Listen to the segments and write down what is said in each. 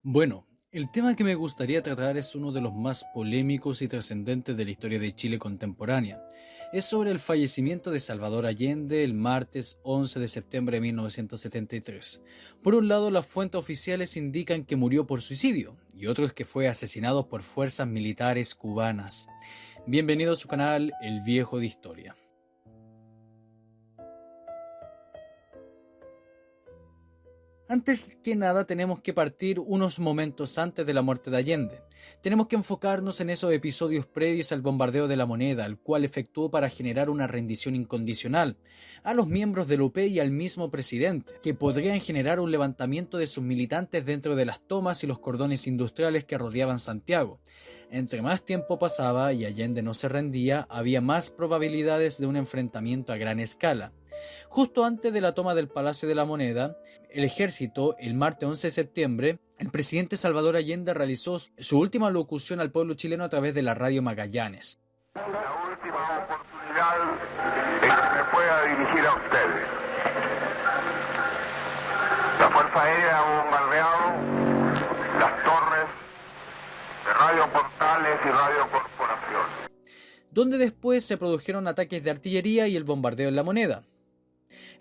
Bueno, el tema que me gustaría tratar es uno de los más polémicos y trascendentes de la historia de Chile contemporánea. Es sobre el fallecimiento de Salvador Allende el martes 11 de septiembre de 1973. Por un lado, las fuentes oficiales indican que murió por suicidio y otros que fue asesinado por fuerzas militares cubanas. Bienvenido a su canal El Viejo de Historia. Antes que nada tenemos que partir unos momentos antes de la muerte de Allende. Tenemos que enfocarnos en esos episodios previos al bombardeo de La Moneda, el cual efectuó para generar una rendición incondicional a los miembros del UP y al mismo presidente, que podrían generar un levantamiento de sus militantes dentro de las tomas y los cordones industriales que rodeaban Santiago. Entre más tiempo pasaba y Allende no se rendía, había más probabilidades de un enfrentamiento a gran escala. Justo antes de la toma del Palacio de la Moneda, el ejército, el martes 11 de septiembre, el presidente Salvador Allende realizó su última locución al pueblo chileno a través de la radio Magallanes. La última oportunidad en que me pueda dirigir a ustedes. La Fuerza Aérea ha bombardeado las torres de Radio Portales y Radio Corporación, donde después se produjeron ataques de artillería y el bombardeo en La Moneda.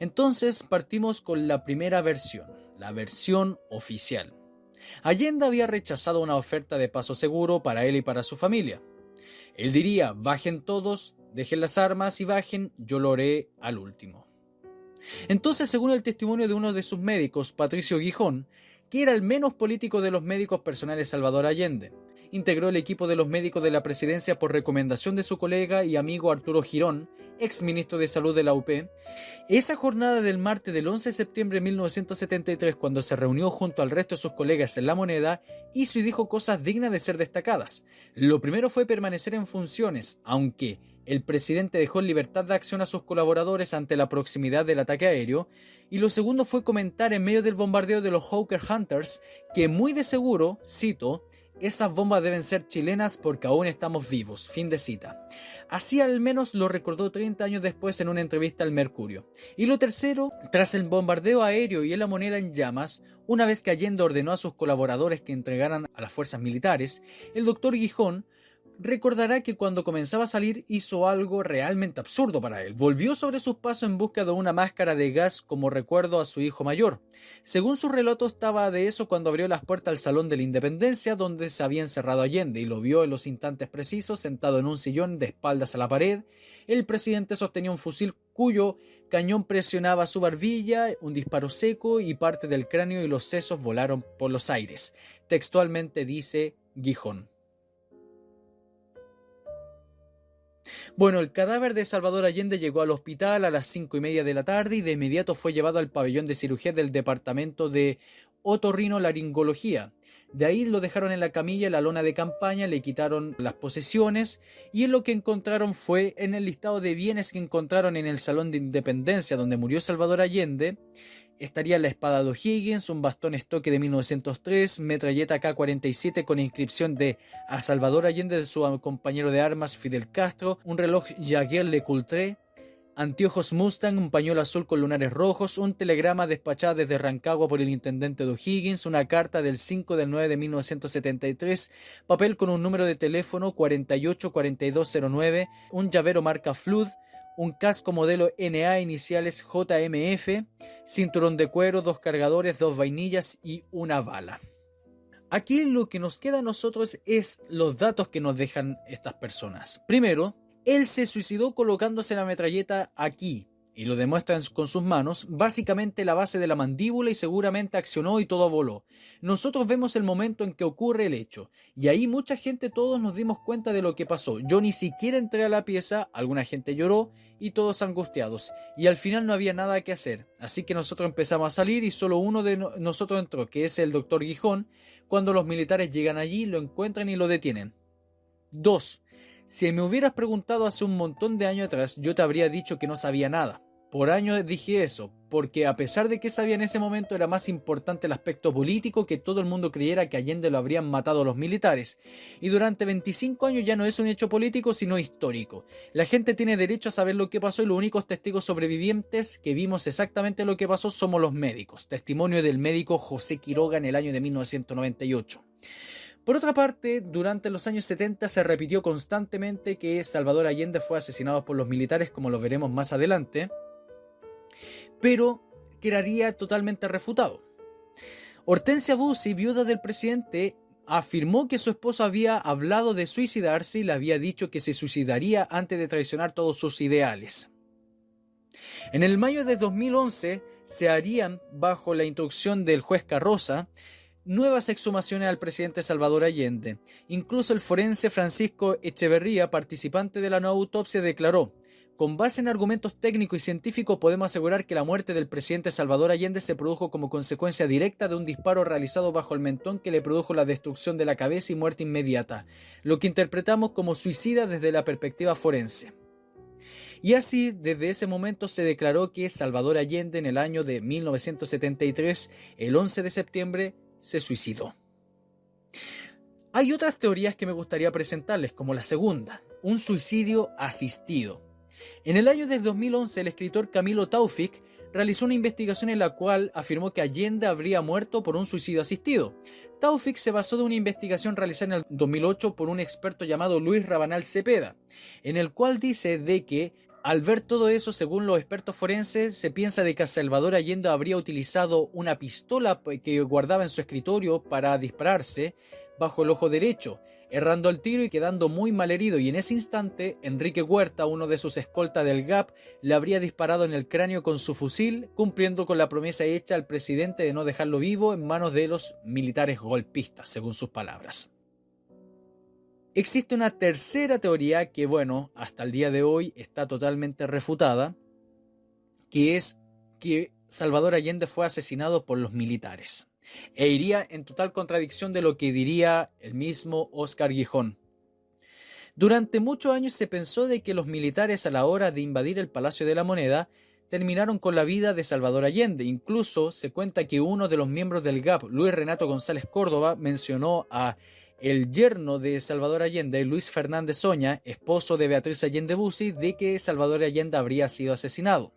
Entonces partimos con la primera versión, la versión oficial. Allende había rechazado una oferta de paso seguro para él y para su familia. Él diría: bajen todos, dejen las armas y bajen, yo lo haré al último. Entonces, según el testimonio de uno de sus médicos, Patricio Guijón, que era el menos político de los médicos personales Salvador Allende, integró el equipo de los médicos de la presidencia por recomendación de su colega y amigo Arturo Girón, ex ministro de Salud de la UP. Esa jornada del martes del 11 de septiembre de 1973, cuando se reunió junto al resto de sus colegas en La Moneda, hizo y dijo cosas dignas de ser destacadas. Lo primero fue permanecer en funciones, aunque el presidente dejó en libertad de acción a sus colaboradores ante la proximidad del ataque aéreo, y lo segundo fue comentar en medio del bombardeo de los Hawker Hunters que muy de seguro, cito, esas bombas deben ser chilenas porque aún estamos vivos. Fin de cita. Así al menos lo recordó 30 años después en una entrevista al Mercurio. Y lo tercero, tras el bombardeo aéreo y en La Moneda en llamas, una vez que Allende ordenó a sus colaboradores que entregaran a las fuerzas militares, el doctor Guijón recordará que cuando comenzaba a salir hizo algo realmente absurdo para él. Volvió sobre sus pasos en busca de una máscara de gas como recuerdo a su hijo mayor. Según su relato, estaba de eso cuando abrió las puertas al Salón de la Independencia, donde se había encerrado Allende, y lo vio en los instantes precisos sentado en un sillón de espaldas a la pared. El presidente sostenía un fusil cuyo cañón presionaba su barbilla, un disparo seco y parte del cráneo y los sesos volaron por los aires. Textualmente dice Guijón. Bueno, el cadáver de Salvador Allende llegó al hospital a las 5:30 de la tarde y de inmediato fue llevado al pabellón de cirugía del departamento de otorrinolaringología. De ahí lo dejaron en la camilla, en la lona de campaña, le quitaron las posesiones y en lo que encontraron fue en el listado de bienes que encontraron en el Salón de Independencia donde murió Salvador Allende. Estaría la espada de O'Higgins, un bastón estoque de 1903, metralleta K-47 con inscripción de a Salvador Allende de su compañero de armas Fidel Castro, un reloj Jaeger LeCoultre, anteojos Mustang, un pañuelo azul con lunares rojos, un telegrama despachado desde Rancagua por el intendente de O'Higgins, una carta del 5 del 9 de 1973, papel con un número de teléfono 484209, un llavero marca Flood, un casco modelo NA iniciales JMF, cinturón de cuero, 2 cargadores, 2 vainillas y una bala. Aquí lo que nos queda a nosotros es los datos que nos dejan estas personas. Primero, él se suicidó colocándose la metralleta aquí, y lo demuestran con sus manos, básicamente la base de la mandíbula, y seguramente accionó y todo voló. Nosotros vemos el momento en que ocurre el hecho, y ahí mucha gente, todos nos dimos cuenta de lo que pasó. Yo ni siquiera entré a la pieza, alguna gente lloró y todos angustiados, y al final no había nada que hacer, así que nosotros empezamos a salir y solo uno de nosotros entró, que es el doctor Guijón. Cuando los militares llegan allí, lo encuentran y lo detienen. 2. Si me hubieras preguntado hace un montón de años atrás, yo te habría dicho que no sabía nada. Por años dije eso, porque a pesar de que sabía en ese momento era más importante el aspecto político, que todo el mundo creyera que Allende lo habrían matado los militares. Y durante 25 años ya no es un hecho político, sino histórico. La gente tiene derecho a saber lo que pasó y los únicos testigos sobrevivientes que vimos exactamente lo que pasó somos los médicos. Testimonio del médico José Quiroga en el año de 1998. Por otra parte, durante los años 70 se repitió constantemente que Salvador Allende fue asesinado por los militares, como lo veremos más adelante, pero quedaría totalmente refutado. Hortensia Bussi, viuda del presidente, afirmó que su esposo había hablado de suicidarse y le había dicho que se suicidaría antes de traicionar todos sus ideales. En el mayo de 2011 se harían, bajo la instrucción del juez Carroza, nuevas exhumaciones al presidente Salvador Allende. Incluso el forense Francisco Echeverría, participante de la nueva autopsia, declaró: con base en argumentos técnicos y científicos podemos asegurar que la muerte del presidente Salvador Allende se produjo como consecuencia directa de un disparo realizado bajo el mentón que le produjo la destrucción de la cabeza y muerte inmediata, lo que interpretamos como suicida desde la perspectiva forense. Y así, desde ese momento se declaró que Salvador Allende en el año de 1973, el 11 de septiembre, se suicidó. Hay otras teorías que me gustaría presentarles, como la segunda, un suicidio asistido. En el año de 2011, el escritor Camilo Taufik realizó una investigación en la cual afirmó que Allende habría muerto por un suicidio asistido. Taufik se basó de una investigación realizada en el 2008 por un experto llamado Luis Rabanal Cepeda, en el cual dice de que al ver todo eso, según los expertos forenses, se piensa de que Salvador Allende habría utilizado una pistola que guardaba en su escritorio para dispararse bajo el ojo derecho, errando el tiro y quedando muy mal herido, y en ese instante Enrique Huerta, uno de sus escoltas del GAP, le habría disparado en el cráneo con su fusil, cumpliendo con la promesa hecha al presidente de no dejarlo vivo en manos de los militares golpistas, según sus palabras. Existe una tercera teoría que, hasta el día de hoy está totalmente refutada, que es que Salvador Allende fue asesinado por los militares. E iría en total contradicción de lo que diría el mismo Óscar Gijón. Durante muchos años se pensó de que los militares, a la hora de invadir el Palacio de la Moneda, terminaron con la vida de Salvador Allende. Incluso se cuenta que uno de los miembros del GAP, Luis Renato González Córdoba, mencionó a el yerno de Salvador Allende, Luis Fernández Oña, esposo de Beatriz Allende Bussi, de que Salvador Allende habría sido asesinado.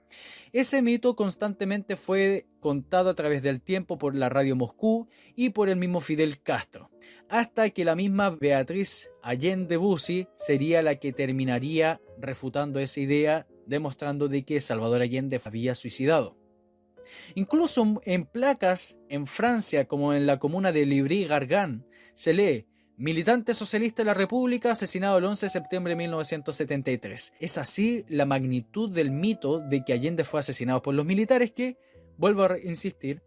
Ese mito constantemente fue contado a través del tiempo por la radio Moscú y por el mismo Fidel Castro, hasta que la misma Beatriz Allende Bussi sería la que terminaría refutando esa idea, demostrando de que Salvador Allende había suicidado. Incluso en placas en Francia, como en la comuna de Livry-Gargan, se lee: militante socialista de la República asesinado el 11 de septiembre de 1973. Es así la magnitud del mito de que Allende fue asesinado por los militares que, vuelvo a insistir,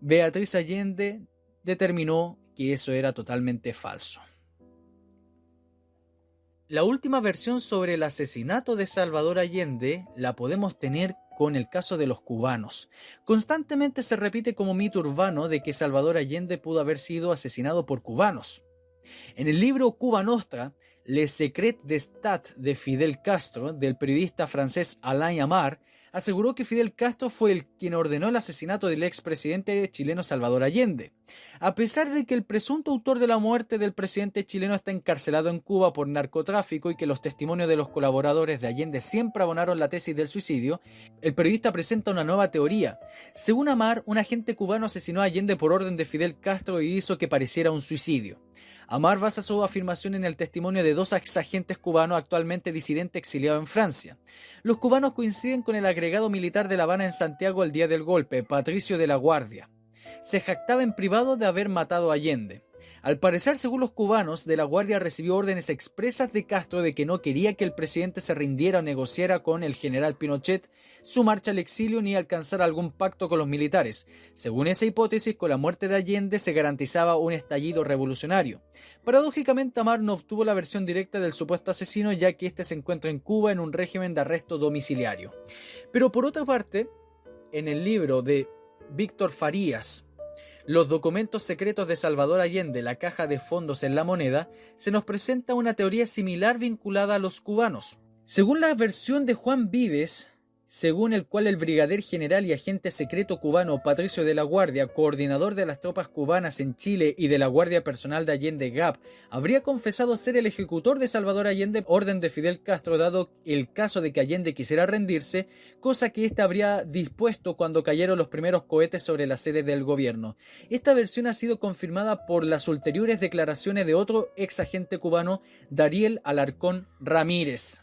Beatriz Allende determinó que eso era totalmente falso. La última versión sobre el asesinato de Salvador Allende la podemos tener con el caso de los cubanos. Constantemente se repite como mito urbano de que Salvador Allende pudo haber sido asesinado por cubanos. En el libro Cuba Nostra, Le Secret d'Estat de Fidel Castro, del periodista francés Alain Amar, aseguró que Fidel Castro fue quien ordenó el asesinato del expresidente chileno Salvador Allende. A pesar de que el presunto autor de la muerte del presidente chileno está encarcelado en Cuba por narcotráfico y que los testimonios de los colaboradores de Allende siempre abonaron la tesis del suicidio, el periodista presenta una nueva teoría. Según Amar, un agente cubano asesinó a Allende por orden de Fidel Castro y hizo que pareciera un suicidio. Amar basa su afirmación en el testimonio de dos exagentes cubanos actualmente disidentes exiliados en Francia. Los cubanos coinciden con el agregado militar de La Habana en Santiago el día del golpe, Patricio de la Guardia. Se jactaba en privado de haber matado a Allende. Al parecer, según los cubanos, de la Guardia recibió órdenes expresas de Castro de que no quería que el presidente se rindiera o negociara con el general Pinochet su marcha al exilio ni alcanzara algún pacto con los militares. Según esa hipótesis, con la muerte de Allende se garantizaba un estallido revolucionario. Paradójicamente, Amar no obtuvo la versión directa del supuesto asesino, ya que este se encuentra en Cuba en un régimen de arresto domiciliario. Pero por otra parte, en el libro de Víctor Farías, Los documentos secretos de Salvador Allende, la caja de fondos en la moneda, se nos presenta una teoría similar vinculada a los cubanos. Según la versión de Juan Vives, según el cual el brigadier general y agente secreto cubano Patricio de la Guardia, coordinador de las tropas cubanas en Chile y de la Guardia Personal de Allende Gap, habría confesado ser el ejecutor de Salvador Allende por orden de Fidel Castro, dado el caso de que Allende quisiera rendirse, cosa que éste habría dispuesto cuando cayeron los primeros cohetes sobre la sede del gobierno. Esta versión ha sido confirmada por las ulteriores declaraciones de otro ex agente cubano, Dariel Alarcón Ramírez.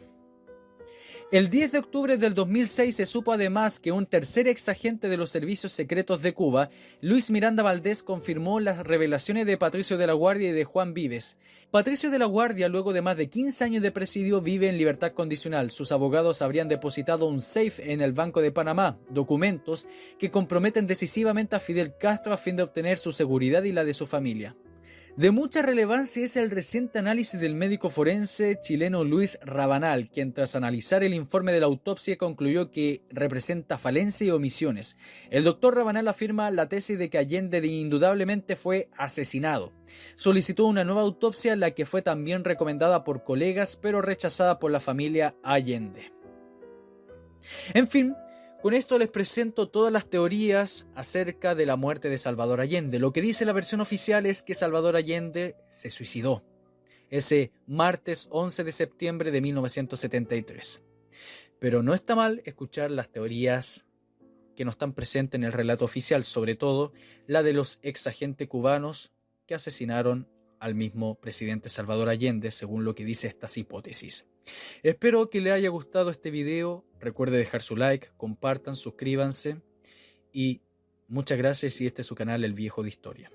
El 10 de octubre del 2006 se supo además que un tercer exagente de los servicios secretos de Cuba, Luis Miranda Valdés, confirmó las revelaciones de Patricio de la Guardia y de Juan Vives. Patricio de la Guardia, luego de más de 15 años de presidio, vive en libertad condicional. Sus abogados habrían depositado un safe en el Banco de Panamá, documentos que comprometen decisivamente a Fidel Castro a fin de obtener su seguridad y la de su familia. De mucha relevancia es el reciente análisis del médico forense chileno Luis Rabanal, quien tras analizar el informe de la autopsia concluyó que representa falencia y omisiones. El doctor Rabanal afirma la tesis de que Allende indudablemente fue asesinado. Solicitó una nueva autopsia, la que fue también recomendada por colegas, pero rechazada por la familia Allende. En fin, con esto les presento todas las teorías acerca de la muerte de Salvador Allende. Lo que dice la versión oficial es que Salvador Allende se suicidó ese martes 11 de septiembre de 1973. Pero no está mal escuchar las teorías que no están presentes en el relato oficial, sobre todo la de los ex agentes cubanos que asesinaron al mismo presidente Salvador Allende, según lo que dice estas hipótesis. Espero que les haya gustado este video. Recuerde dejar su like, compartan, suscríbanse y muchas gracias si este es su canal El Viejo de Historia.